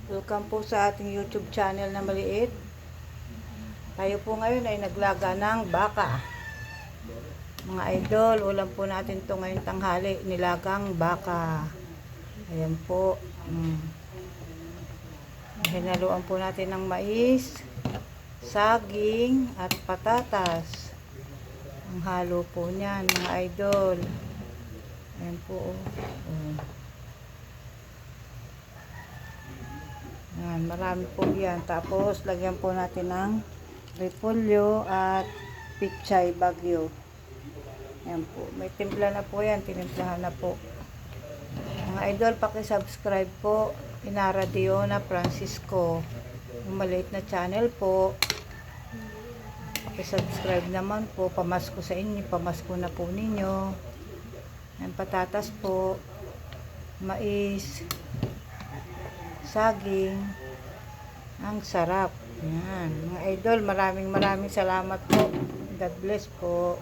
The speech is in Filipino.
Welcome po sa ating YouTube channel na maliit. Tayo po ngayon ay naglaga ng baka. Mga idol, ulam po natin to ngayong tanghali, nilagang baka. Ayan po. Hinaluan po natin ng mais, saging at patatas. Ang halo po niyan, mga idol. Ayan po. Yan, marami po yan. Tapos, lagyan po natin ng repolyo at pichay bagyo. Yan po. May timpla na po yan. Tinimplahan na po. Mga idol, paki-subscribe po. Inara Diona Francisco. Yung maliit na channel po. Paki-subscribe naman po. Pamasko sa inyo. Pamasko na po ninyo. Yan, patatas po. Mais. Saging. Ang sarap. Yan. Mga idol, maraming salamat po. God bless po.